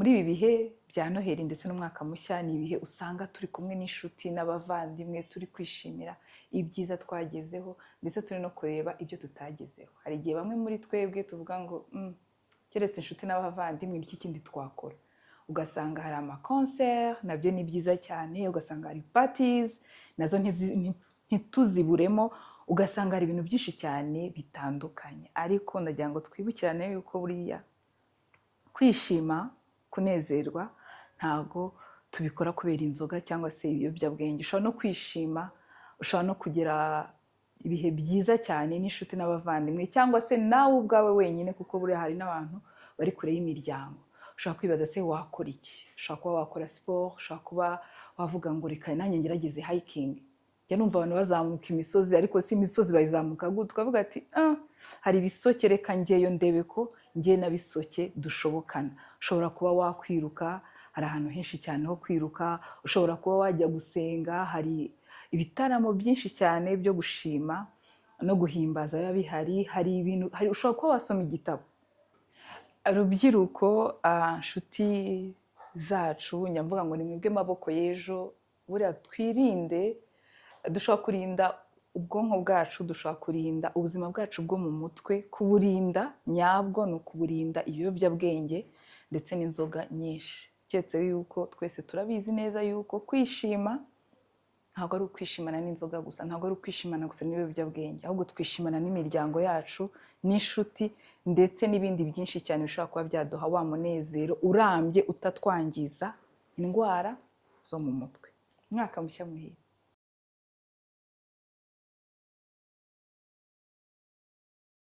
muri ibi bihe bya Noheli ndetse n'umwaka mushya ni ibihe usanga turi kumwe n'inshuti n'abavandimwe, turi kwishimira ibyiza twagezeho ndetse turi no kureba ibyo tutagezeho. Hari igihe bamwe muri twebwe tuvuga ngo keretse inshuti n'abavandimwe iki kindi twakora. Ugasanga hari amaconcert, nabyo ni byiza cyane, ugasanga hari parties, nazo ntituziburemo, ugasanga hari ibintu byinshi cyane bitandukanye. Ariko ndagira ngo twibukirane yuko buriya kwishima, kunezerwa ntago tubikora kubera inzoga cyangwa se ibiyobyabwenge. Ushobora no kwishima, ushobora no kugira ibihe byiza cyane n'inshuti n'abavandimwe cyangwa se nawe ubwawe wenyine, kuko buriya hari n'abantu bari kure y'imiryango. Ushobora kwibaza se wakora iki? Ushobora kuba wakora sport, ushobora kuba wavuga ngo reka nanjye ngerageze hiking. Njya numva abantu bazamuka imisozi, ariko si imisozi bayizamuka gutya, ukavuga ati hari ibisoke, reka njyeyo ndebe ko njye na bisoke dushobokana. Ushobora kuba wakwiruka, hari ahantu henshi cyane ho kwiruka. Ushobora kuba wajya gusenga, hari ibitaramo byinshi cyane byo gushima no guhimbaza biba bihari. Hari ibintu, ushobora kuba wasoma igitabo. Rubyiruko, nshuti zacu, nyamvuga ngo ni mwebwe maboko y'ejo. Buriya twirinde, dushobora kurinda ubwonko bwacu, dushobora kurinda ubuzima bwacu bwo mu mutwe. Kuburinda nyabwo ni ukuburinda ibiyobyabwenge ndetse n'inzoga nyinshi. Keretse yuko twese turabizi neza yuko kwishima ntabwo ari ukwishimana n'inzoga gusa, ntabwo ari ukwishimana gusa n'ibiyobyabwenge, ahubwo twishimana n'imiryango yacu, n'inshuti ndetse n'ibindi byinshi cyane bishobora kuba byaduha wa munezero urambye utatwangiza indwara zo mu mutwe. Umwaka mushya muhire.